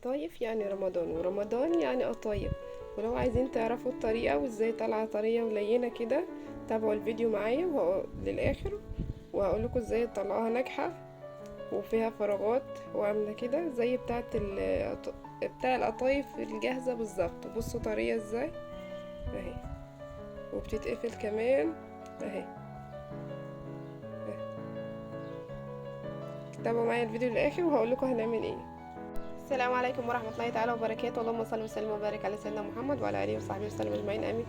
قطايف يعني رمضان، ورمضان يعني قطايف. ولو عايزين تعرفوا الطريقة وازاي طالعة طرية ولينة كده، تابعوا الفيديو معايا للآخر، وهقول لكم ازاي تطلعوها ناجحة وفيها فراغات وعاملة كده زي بتاع القطايف الجاهزة بالظبط. بصوا طرية ازاي اهي، وبتتقفل كمان اهي. تابعوا معايا الفيديو للآخر وهقول لكم هنعمل ايه. السلام عليكم ورحمه الله تعالى وبركاته. اللهم صل وسلم وبارك على سيدنا محمد وعلى اله وصحبه وسلم اجمعين، امين.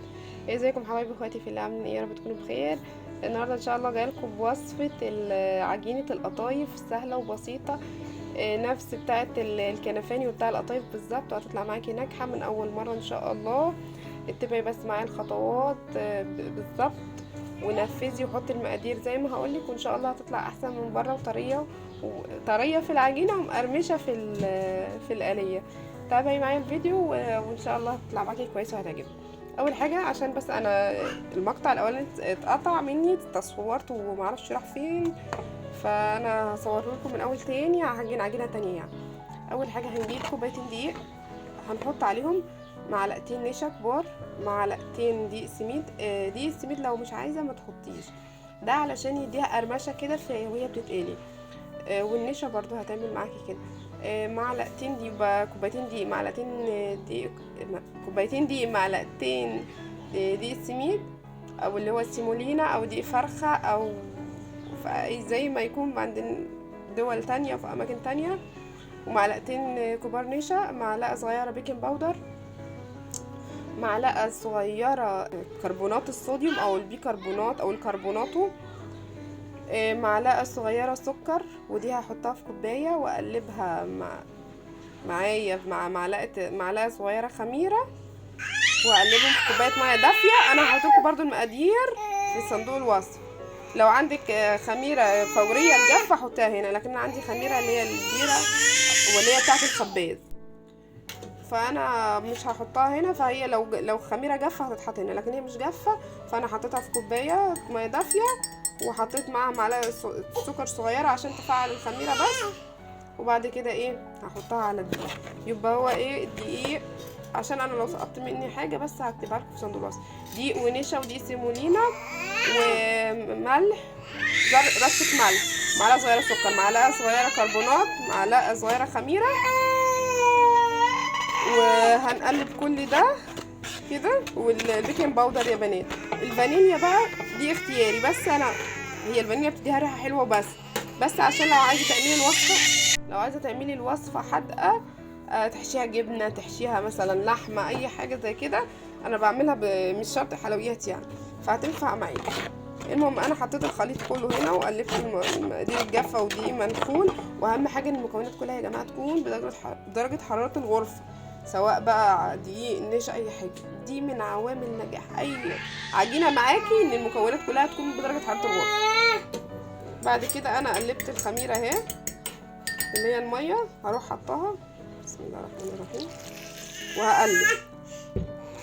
ازيكم حبايبي اخواتي في الله، عاملين ايه؟ يا رب تكونوا بخير. النهارده ان شاء الله جايه لكم بوصفه عجينه القطايف، سهله وبسيطه، نفس بتاعه الكنفاني وبتاع القطايف بالظبط، وهتطلع معاكي ناجحه من اول مره ان شاء الله. اتبعي بس معايا الخطوات بالظبط، ونفذي وحطي المقادير زي ما هقولك، وان شاء الله هتطلع احسن من بره، وطريه في العجينه ومقرمشه في الآلية. تابعي معايا الفيديو وان شاء الله هتطلع معاكي كويس وهتعجبك. اول حاجه، عشان بس انا المقطع الاولاني اتقطع مني، تصورته ومعرفش راح فين، فانا هصوره لكم من اول تاني. هعجن عجينه تانية يعني. اول حاجه هنجيب كوبايتين دقيق، هنحط عليهم معلقتين نشا كبار، معلقتين دقيق سميد. دقيق السميد لو مش عايزه ما تحطيش، ده علشان يديها قرمشه كده وهي بتتقلي. والنشا برضو هتعمل معاكي كده. معلقتين دي كوبايتين دقيق، معلقتين دقيق، كوبايتين دقيق، معلقتين دقيق السميد، او اللي هو السيمولينا، او دقيق فرخه، او زي ما يكون عند دول تانية في اماكن تانية. ومعلقتين كبار نشا، معلقه صغيره بيكنج باودر، معلقه صغيره كربونات الصوديوم او البيكربونات او الكربوناتو، معلقه صغيره سكر، ودي هحطها في كوبايه واقلبها معايا مع معلقه صغيره خميره، واقلبهم في كوبايه ميه دافيه. انا هحط لكم برده المقادير في صندوق الوصف. لو عندك خميره فوريه الجافه حطيها هنا، لكن انا عندي خميره اللي هي البيره واللي هي بتاعه الخباز، فانا مش هحطها هنا. فهي لو خميره جافه هتتحط هنا، لكن هي مش جافه، فانا حطيتها في كوبايه ميه دافيه، وحطيت معاها معلقه سكر صغيره عشان تفعل الخميره بس. وبعد كده ايه، هحطها على الدقيق. يبقى هو ايه الدقيق، عشان انا لو سقطت مني حاجه بس هكتبها لكم في صندوق الوصف. دقيق ونشا ودقيق سيمولينا وملح، رشه ملح، معلقه صغيره سكر، معلقه صغيره كربونات، معلقه صغيره خميره، وهنقلب كل ده كده. والبيكنج باودر يا بنات. الفانيليا بقى دي اختياري، بس هي الفانيليا بتديها ريحه حلوه بس عشان لو عايزه تعملي الوصفه حادقه، تحشيها جبنه، تحشيها مثلا لحمه، اي حاجه زي كده. انا بعملها مش شرط حلويات يعني، فهتنفع معايا. المهم انا حطيت الخليط كله هنا، وقلبت المقادير الجافه ودي منخول. واهم حاجه ان المكونات كلها يا جماعه تكون بدرجه حراره الغرفه، سواء بقى دقيق نشا اي حاجه. دي من عوامل نجاح اي عجينه معاكي، ان المكونات كلها تكون بدرجه حراره الغرفه. بعد كده انا قلبت الخميره اهي اللي هي الميه، هروح حطها بسم الله الرحمن الرحيم وهقلب.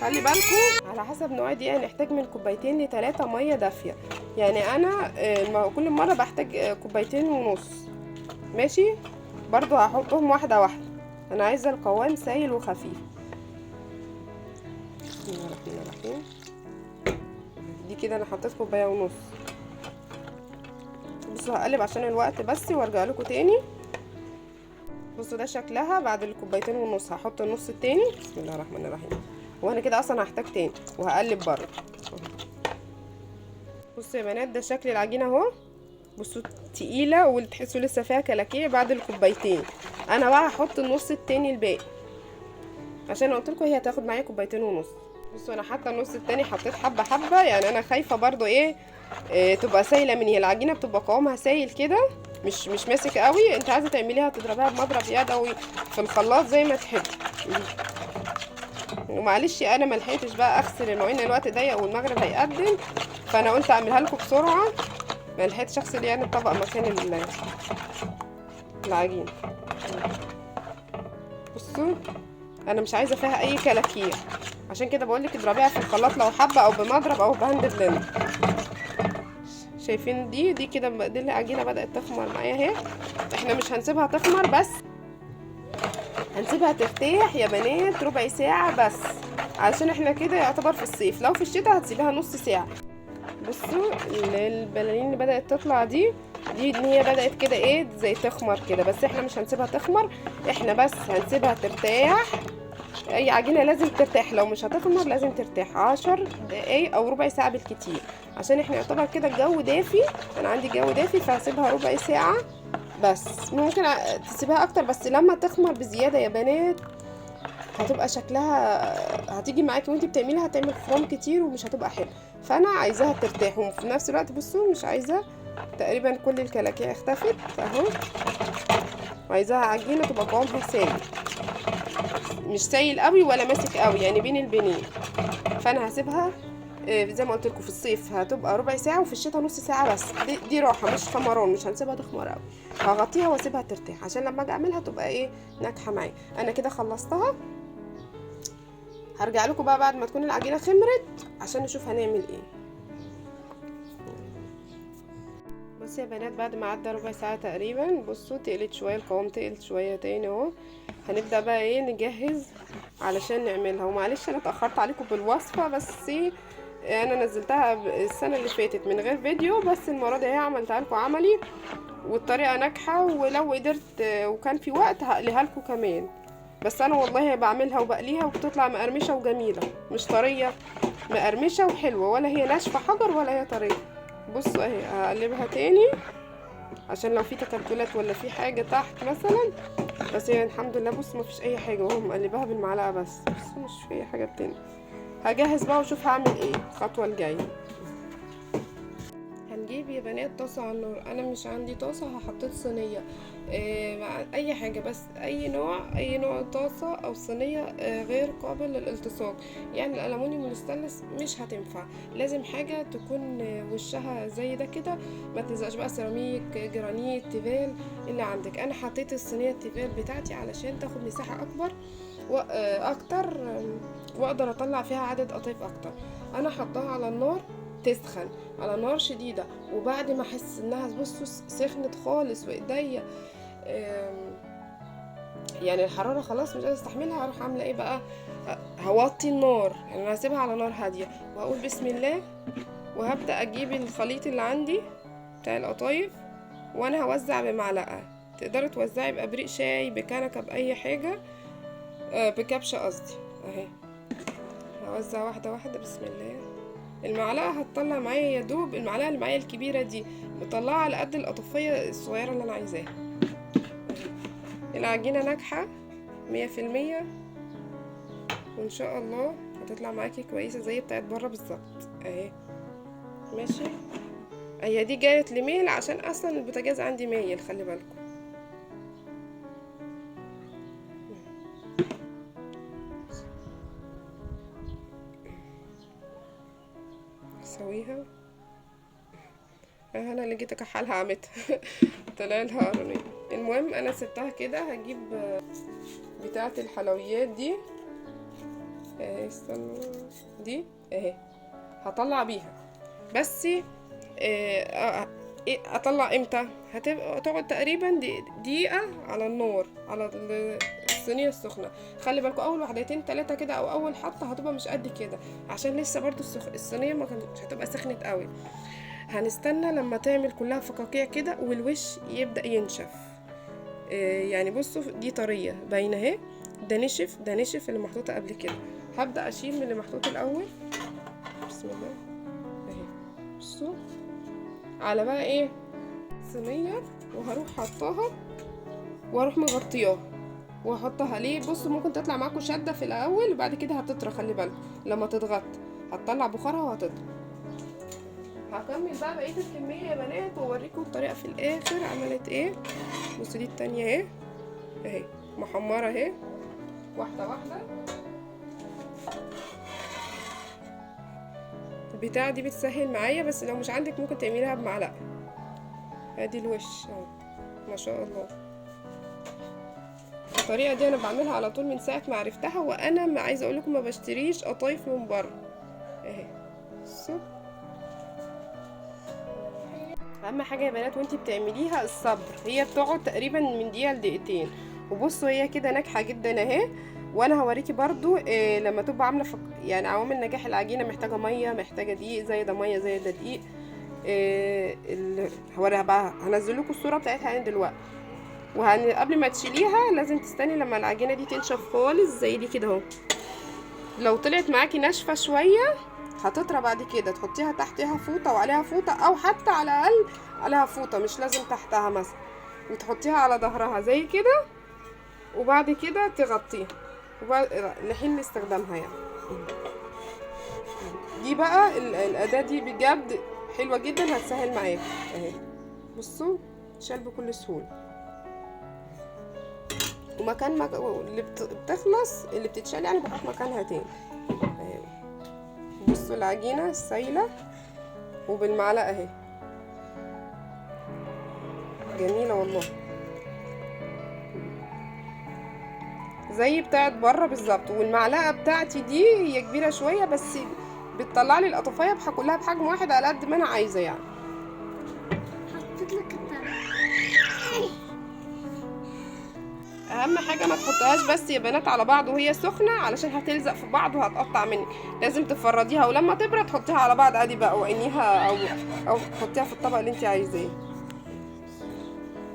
خلي بالكم على حسب نوع الدقيق، هنحتاج من كوبايتين ل3 ميه دافيه. يعني انا كل مره بحتاج كوبايتين ونص، ماشي. برضو هحطهم واحده واحده، انا عايزه القوام سايل وخفيف. بسم الله الرحمن الرحيم. دي كده انا حطيت كوبايه ونص. بصوا هقلب عشان الوقت بس، وارجع لكم تاني. بصوا ده شكلها بعد الكوبايتين ونص. هحط النص التاني بسم الله الرحمن الرحيم، وانا كده اصلا هحتاج تاني، وهقلب برضه. بصوا يا بنات، ده شكل العجينه اهو. بصوا تقيله وتحسوا لسه فيها كلاكيع بعد الكوبايتين. انا بقى هحط النص التاني الباقي، عشان قلت لكم هي هتاخد معايا كوبايتين ونص. بصوا انا حاطه النص التاني، حطيت حبه حبه، يعني انا خايفه برضو ايه تبقى سايله مني. هي العجينه بتبقى قوامها سايل كده، مش ماسك قوي. انت عايزه تعمليها تضربيها بمضرب يدوي في الخلاط زي ما تحبي. ومعلش انا ما لحقتش بقى اغسل المواعين، الوقت ضيق والمغرب هيقدم، فانا قلت اعملها لكم بسرعه. ما لحقتش اغسل يعني الطبق مكان العجينه. بصوا انا مش عايزه فيها اي كلاكيع، عشان كده بقول لك اضربيها في الخلاط لو حابه، او بمضرب او بهاند بلندر. شايفين دي كده، دي العجينه بدات تخمر معايا اهي. احنا مش هنسيبها تخمر، بس هنسيبها ترتاح يا بنات ربع ساعة بس، علشان احنا كده يعتبر في الصيف. لو في الشتاء هتسيبها نص ساعة. بصوا البلالين اللي بدأت تطلع دي ان هي بدأت كده ايه زي تخمر كده، بس احنا مش هنسيبها تخمر، احنا بس هنسيبها ترتاح. اي عجينة لازم ترتاح، لو مش هتخمر لازم ترتاح 10 دقايق او ربع ساعة بالكتير، عشان احنا يعتبر كده الجو دافي. انا عندي جو دافي فهسيبها ربع ساعة بس. ممكن تسيبها اكتر، بس لما تخمر بزيادة يا بنات هتبقى شكلها هتيجي معاكي وانتي بتعمليها، هتعمل خرام كتير ومش هتبقى حلو. فانا عايزاها ترتاح، وفي نفس الوقت بصوا مش عايزة تقريبا كل الكلاكيع اختفت اهو، وعايزاها عجينة تبقى قوامها سايل، مش سايل قوي ولا ماسك قوي، يعني بين البنين. فانا هسيبها زي ما قلت لكم في الصيف هتبقى ربع ساعه، وفي الشتاء نص ساعه بس. دي راحه مش خمران، مش هنسيبها تخمر قوي. هغطيها واسيبها ترتاح عشان لما اجي اعملها تبقى ايه ناجحه معايا. انا كده خلصتها، هرجع لكم بقى بعد ما تكون العجينه خمرت عشان نشوف هنعمل ايه. بصوا يا بنات بعد ما عدى ربع ساعه تقريبا، بصوا تقلت شويه، القوام تقل شويه تاني اهو. هنبدا بقى ايه نجهز علشان نعملها. ومعلش انا اتاخرت عليكم بالوصفه، بس انا نزلتها السنه اللي فاتت من غير فيديو، بس المره دي هي عملتها لكم عملي والطريقه ناجحه. ولو قدرت وكان في وقت هقليها لكم كمان. بس انا والله بعملها وبقليها وبتطلع مقرمشه وجميله، مش طريه، مقرمشه وحلوه، ولا هي ناشفه حجر ولا هي طريه. بصوا اهي هقلبها تاني عشان لو في تكتلات ولا في حاجه تحت مثلا. بس هي الحمد لله بص مفيش اي حاجه، وهو مقلبها بالمعلقه بس مش في اي حاجه تاني. هجهز بقى واشوف هعمل ايه الخطوه الجايه. هنجيب يا بنات طاسه على النار. انا مش عندي طاسه، هحطيت صينيه اي حاجه، بس اي نوع طاسه او صينيه غير قابل للالتصاق. يعني الالومنيوم والستانلس مش هتنفع، لازم حاجه تكون وشها زي ده كده، ما تلزقش بقى سيراميك جرانيت تيفال اللي عندك. انا حطيت الصينيه التيفال بتاعتي علشان تاخد مساحه اكبر واكتر، واقدر اطلع فيها عدد قطايف اكتر. انا حطاها على النار تسخن على نار شديده، وبعد ما احس انها بصوا سخنت خالص وايديا يعني الحراره خلاص مش قادره استحملها، هروح عامله ايه بقى، هوطي النار. يعني انا هسيبها على نار هاديه واقول بسم الله، وهبدا اجيب الخليط اللي عندي بتاع القطايف، وانا هوزع بمعلقه. تقدري توزعي بابريق شاي بكنكه باي حاجه، بكبشه قصدي اهي. هوزع واحده واحده بسم الله. المعلقه هتطلع معايا يا دوب، المعلقه اللي معايا الكبيره دي مطلعه على قد القطفيه الصغيره اللي انا عايزاها. العجينه ناجحه 100%، وان شاء الله هتطلع معاكي كويسه زي بتاعت بره بالظبط اهي. ماشي، هي دي جايه لميل عشان اصلا البوتاجاز عندي مايل، خلي بالكم. اسويها انا اللي جيت اكحلها عمتها طلع لها قرنين. المهم انا سبتها كده، هجيب بتاعه الحلويات دي اهي، استنوا دي اهي، هطلع بيها. بس اطلع امتى؟ هتبقى تقعد تقريبا دقيقه على النار على الصينيه السخنه. خلي بالكم اول واحدتين 3 كده او اول حطه هتبقى مش قد كده، عشان لسه برضو الصينيه ما كانتش هتبقى سخنت قوي. هنستنى لما تعمل كلها فقاقيع كده والوش يبدأ ينشف. يعني بصوا دي طرية باينة اهي، ده نشف اللي محطوطة قبل كده. هبدأ اشيل من اللي محطوط الاول بسم الله اهي. بصوا على بقى ايه صينية، وهروح حطاها واروح مغطياها واحطها ليه. بصوا ممكن تطلع معاكم شدة في الاول وبعد كده هتطرى، خلي بالكم لما تتغطى هتطلع بخارها وهتطرى. هكمل بقى بقيه الكميه يا بنات واوريكم الطريقه في الاخر عملت ايه. بصوا دي التانية اهي اهي محمره اهي، واحده واحده. البتاعه دي بتسهل معايا، بس لو مش عندك ممكن تعمليها بمعلقه. ادي الوش اهو ما شاء الله. الطريقه دي انا بعملها على طول من ساعه ما عرفتها، وانا ما عايزه اقول لكم ما بشتريش قطايف من بره اهي. بصوا اهم حاجه يا بنات وانتي بتعمليها الصبر، هي بتقعد تقريبا من دقيقه لدقيقتين، وبصوا هي كده ناجحه جدا اهي. وانا هوريكي برضو لما تبقى عامله يعني عوامل نجاح العجينه، محتاجه ميه، محتاجه دقيق، زي ده ميه زي ده دقيق. هوريها بقى، هنزل لكم الصوره بتاعتها يعني دلوقتي. قبل ما تشيليها لازم تستني لما العجينه دي تنشف خالص زي دي كده اهو. لو طلعت معاكي ناشفه شويه هتطرى بعد كده، تحطيها تحتها فوطه وعليها فوطه، او حتى على الاقل عليها فوطه مش لازم تحتها مثلا، وتحطيها على ظهرها زي كده، وبعد كده تغطيها لحين استخدامها يعني. دي بقى الاداه دي بجد حلوه جدا، هتسهل معاكي اهي. بصوا تشال بكل سهوله، ومكان اللي بتخلص اللي بتتشال يعني بحط مكانها تاني اهي. بصوا العجينه سايله وبالمعلقه اهي، جميله والله زي بتاعت بره بالظبط. والمعلقه بتاعتي دي هي كبيره شويه، بس بتطلع لي القطفيه كلها بحجم واحد على قد ما انا عايزه يعني. حطيت لك اهم حاجه ما تحطهاش بس يا بنات على بعض وهي سخنه، علشان هتلزق في بعض وهتقطع منك. لازم تفرديها، ولما تبرد تحطيها على بعض عادي بقى، وعينيها او تحطيها في الطبق اللي انت عايزاه.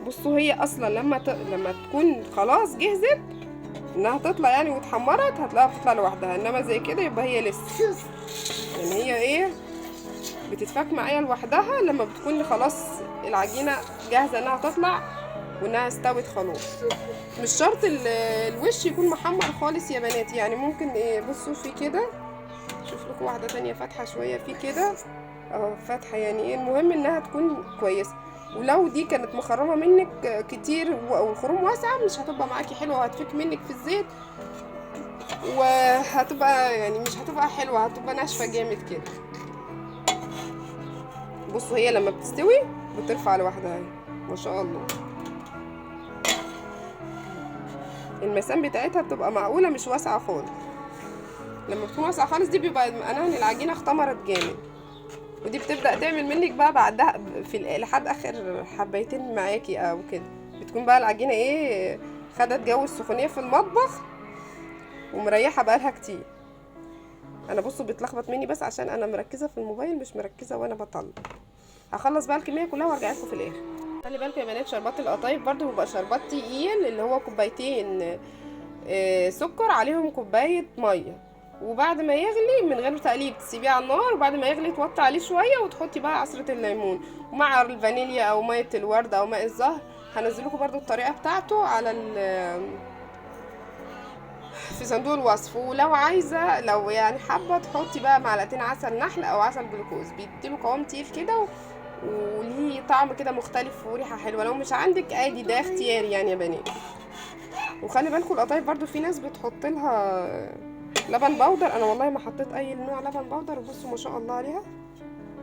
بصوا هي اصلا لما تكون خلاص جهزت انها تطلع يعني واتحمرت، هتلاقيها بتطلع لوحدها. انما زي كده يبقى هي لسه يعني هي ايه، بتتفك معايا لوحدها لما بتكون خلاص العجينه جاهزه انها تطلع وانها استوت خلاص. مش شرط الوش يكون محمر خالص يا بنات، يعني ممكن ايه، بصوا في كده، شوف لكم واحده تانية فاتحه شويه في كده اهو فاتحه، يعني ايه المهم انها تكون كويسه. ولو دي كانت مخرمه منك كتير والخروم واسعه مش هتبقى معاكي حلوه، وهتفك منك في الزيت، وهتبقى يعني مش هتبقى حلوه، هتبقى ناشفه جامد كده. بصوا هي لما بتستوي بترفع لوحدها ما شاء الله. المسام بتاعتها بتبقى معقوله مش واسعه خالص. لما بتكون واسعه خالص دي بيبقى معناها ان العجينه اختمرت جامد، ودي بتبدا تعمل منك بقى بعدها لحد اخر حبيتين معاكي او كده، بتكون بقى العجينه ايه، خدت جو السخونيه في المطبخ ومريحه بقالها كتير. انا بصوا بتلخبط مني بس عشان انا مركزه في الموبايل مش مركزه وانا بطلع. هخلص بقى الكميه كلها وارجع لكم في الاخر. خلي بالكم يا بنات شربات القطايف برضو بيبقى شربات تقيل، اللي هو كوبايتين سكر عليهم كوبايه ميه، وبعد ما يغلي من غير تقليب تسيبيه على النار، وبعد ما يغلي توطي عليه شويه وتحطي بقى عصره الليمون ومع الفانيليا او ميه الورد او ماء الزهر. هنزل لكم برضو الطريقه بتاعته على في صندوق الوصف. ولو عايزه لو يعني حابه تحطي بقى معلقتين عسل نحل او عسل جلوكوز، بيديله قوام تقيل كده وليه طعم كده مختلف وريحه حلوه. لو مش عندك عادي ده اختياري يعني يا بنات. وخلي بالكم القطايف برضو في ناس بتحط لها لبن بودر، انا والله ما حطيت اي نوع لبن بودر، وبصوا ما شاء الله عليها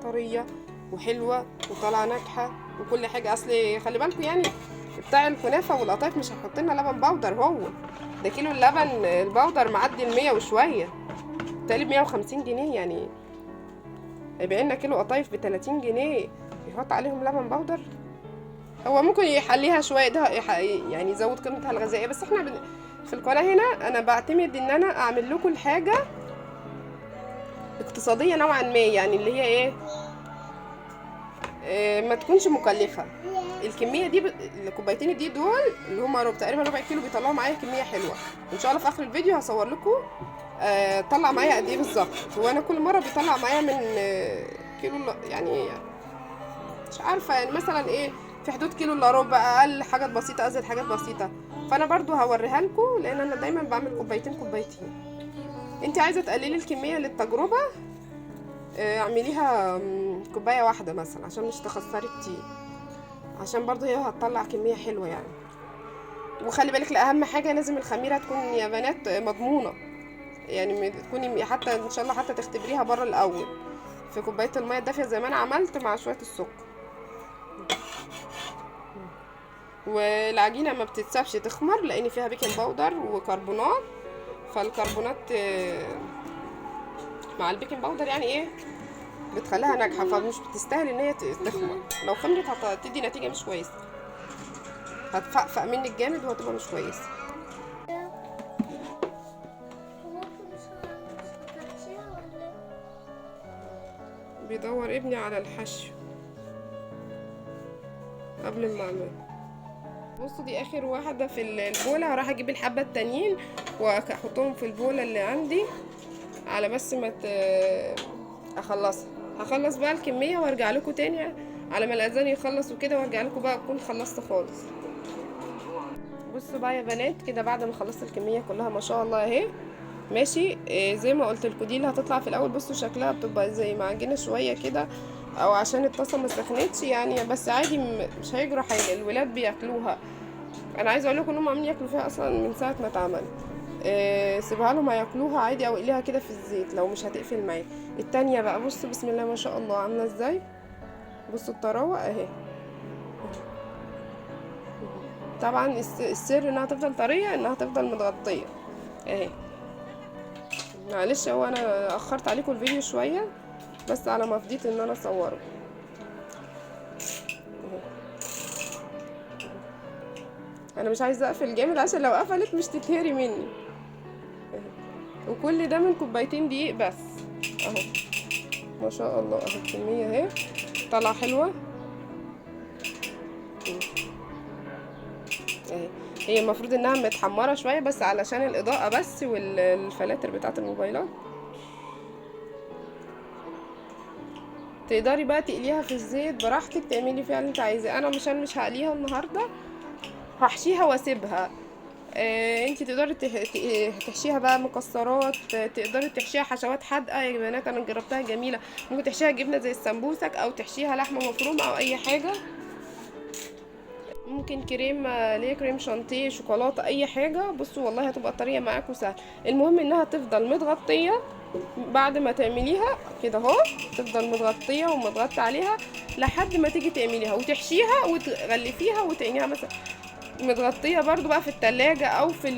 طريه وحلوه وطالعه ناجحه وكل حاجه. اصل خلي بالكم يعني بتاع الكنافه والقطايف مش هيحط لنا لبن بودر، هو ده كيلو اللبن البودر معدي 100 وشويه، تقريبا 150 جنيه، يعني هيبقى لنا كيلو قطايف ب30 جنيه يحط عليهم لبن بودر. هو ممكن يحليها شويه ده يعني يزود قيمتها الغذائيه، بس احنا في القناه هنا انا بعتمد ان انا اعمل لكم الحاجه اقتصاديه نوعا ما، يعني اللي هي ايه ما تكونش مكلفه. الكميه دي الكوبايتين دي دول اللي هم تقريبا ربع كيلو بيطلعوا معايا كميه حلوه. ان شاء الله في اخر الفيديو هصور لكم طلع معايا قد ايه بالظبط. وانا كل مره بيطلع معايا من كيلو يعني مش عارفه، يعني مثلا ايه في حدود كيلو الا ربع، اقل حاجات بسيطه ازيد حاجات بسيطه. فانا برضو هوريها لكم لان انا دايما بعمل كوبايتين كوبايتين. انت عايزه تقللي الكميه للتجربه اعمليها كوبايه واحده مثلا عشان مش تخسري كتير، عشان برضو هي هتطلع كميه حلوه يعني. وخلي بالك الاهم حاجه لازم الخميره تكون يا بنات مضمونه، يعني تكوني حتى ان شاء الله حتى تختبريها بره الاول في كوبايه الميه الدافيه زي ما انا عملت مع شويه السكر. والعجينه ما بتتسابش تخمر لان فيها بيكنج باودر وكربونات، فالكربونات مع البيكنج باودر يعني ايه بتخليها ناجحه، فمش بتستاهل ان هي تخمر. لو خمرت هتدي نتيجه مش كويسه. هتفقفق منك جامد وهتبقى مش كويسه. بيدور ابني على الحشو قبل المعمل. بصوا دي اخر واحده في البوله، هروح اجيب الحبه التانيين واحطهم في البوله اللي عندي على بس ما اخلصها. هخلص بقى الكميه وارجع لكم تاني على ما الاذان يخلص وكده، وارجع لكم بقى اكون خلصت خالص. بصوا بقى يا بنات كده بعد ما خلصت الكميه كلها ما شاء الله اهي ماشي. زي ما قلت لكم دي اللي هتطلع في الاول. بصوا شكلها بتبقى زي معجنه شويه كده، او عشان الطاسه ما سخنتش يعني، بس عادي مش هيجرى حاجه، الولاد بياكلوها. انا عايزه اقول لكم انهم عاملين ياكلوا فيها اصلا من ساعه ما اتعمل. سيبها لهم هياكلوها عادي، او اقليها كده في الزيت لو مش هتقفل معايا. التانية بقى بصوا بسم الله ما شاء الله عامله ازاي. بصوا الطراوه اهي. طبعا السر انها تفضل طريه انها تفضل متغطيه اهي. معلش هو انا اخرت عليكم الفيديو شويه بس على ما فضيت ان انا اصوره. انا مش عايزه اقفل جامد عشان لو قفلت مش تتهري مني. وكل ده من كوبايتين دقيق بس اهو. ما شاء الله اهي الكميه اهي طالعه حلوه اهي. هي المفروض انها متحمره شويه بس علشان الاضاءه بس والفلاتر بتاعه الموبايلات. تقدري بقى تقليها في الزيت براحتك، تعملي فيها اللي انت عايزاه. انا مش هقليها النهارده، هحشيها واسيبها. انت تقدري تحشيها بقى مكسرات، تقدري تحشيها حشوات حادقه يا بنات. انا جربتها جميله. ممكن تحشيها جبنه زي السمبوسك، او تحشيها لحمه مفرومه، او اي حاجه. ممكن كريم ليه كريم شانتيه شوكولاته اي حاجه. بصوا والله هتبقى الطريقه معاكم سهله. المهم انها تفضل متغطيه بعد ما تعمليها كده اهو، تفضل متغطيه ومتغطى عليها لحد ما تيجي تعمليها وتحشيها وتغلفيها وتعينيها مثلا متغطيه برضو بقى في التلاجة او في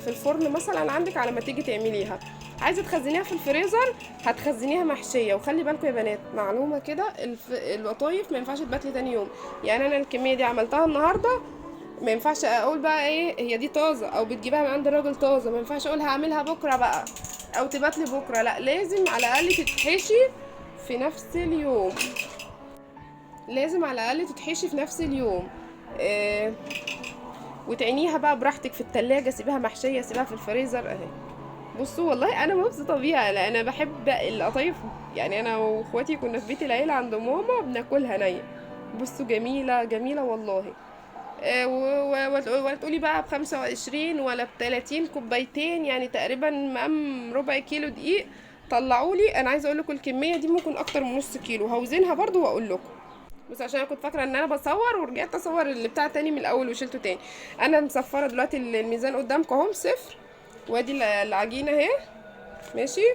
الفرن مثلا عندك على ما تيجي تعمليها. عايزه تخزنيها في الفريزر هتخزنيها محشيه. وخلي بالكم يا بنات معلومه كده، القطايف ما ينفعش تبات لي تاني يوم. يعني انا الكميه دي عملتها النهارده، ما ينفعش اقول بقى ايه هي دي طازه او بتجيبها من عند الراجل طازه، ما ينفعش اقول هعملها بكره بقى او تبات لي بكره. لا لازم على الاقل تتحشي في نفس اليوم. لازم على الاقل تتحشي في نفس اليوم. وتعينيها بقى براحتك في التلاجة، سيبها محشيه سيبها في الفريزر اهي. بصوا والله انا مبسوطه بيها لان انا بحب القطايف. يعني انا واخواتي كنا في بيت العيله عند ماما بناكلها نيه. بصوا جميله جميله والله. ولا تقولي بقى ب25 ولا ب30 كوبايتين، يعني تقريبا مقام ربع كيلو دقيق. طلعولي انا عايزه اقول لكم الكميه دي ممكن اكتر من نص كيلو. هوزنها برضو واقول لكم. بس عشان انا كنت فاكره ان انا بصور ورجعت اصور اللي بتاع تاني من الاول وشلته تاني. انا مصفره دلوقتي الميزان قدامكم اهو 0. وادي العجينه اهي ماشي.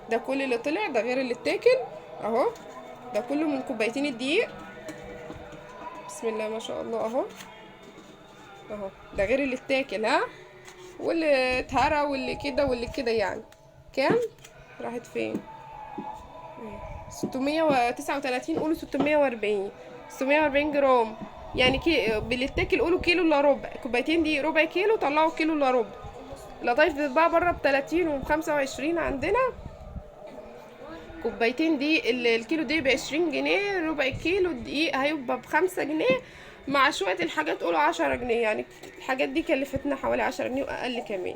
ده كل اللي طلع، ده غير اللي اتاكل اهو. ده كله من كوبايتين الدقيق. بسم الله ما شاء الله اهو اهو. ده غير اللي اتاكل ها، واللي اتهرى واللي كده واللي كده. يعني كام راحت فين؟ 639. قولوا 640. 640 جرام يعني باللي اتاكل قولوا كيلو الا ربع. كوبايتين دي ربع كيلو، طلعوا كيلو الا ربع. القطايف بتتباع بره ب30 و25 عندنا. كوبايتين دي الكيلو دي ب20 جنيه. ربع كيلو دقيق هيبقى ب5 جنيه، مع شوية الحاجات قولوا 10 جنيه. يعني الحاجات دي كلفتنا حوالي 10 جنيه واقل كمان.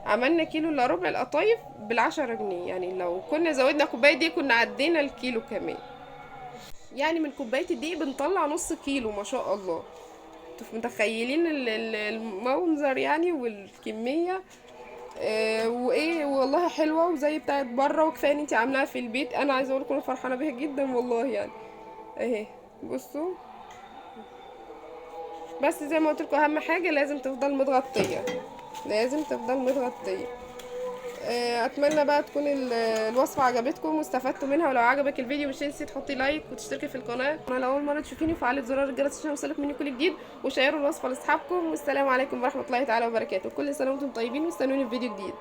عملنا كيلو الا ربع القطايف ب10 جنيه. يعني لو كنا زودنا كوباية دي كنا عدينا الكيلو كمان. يعني من كوباية الدقيق بنطلع نص كيلو ما شاء الله. انتوا متخيلين المنظر يعني والكمية. وايه والله حلوه وزي بتاعت بره. وكفايه ان انتي عاملاها في البيت. انا عايزه اقول لكم انا فرحانه بيها جدا والله يعني اهي. بصوا بس زي ما قلت لكم اهم حاجه لازم تفضل متغطيه، لازم تفضل متغطيه. اتمنى بقى تكون الوصفه عجبتكم واستفدتوا منها. ولو عجبك الفيديو مش تنسي تحطي لايك وتشتركي في القناه. انا لو اول مره تشوفيني فعلي زرار الجرس عشان يوصلك مني كل جديد، وشيروا الوصفه لاصحابكم. والسلام عليكم ورحمه الله تعالى وبركاته. كل سنه وانتم طيبين، واستنوني في فيديو جديد.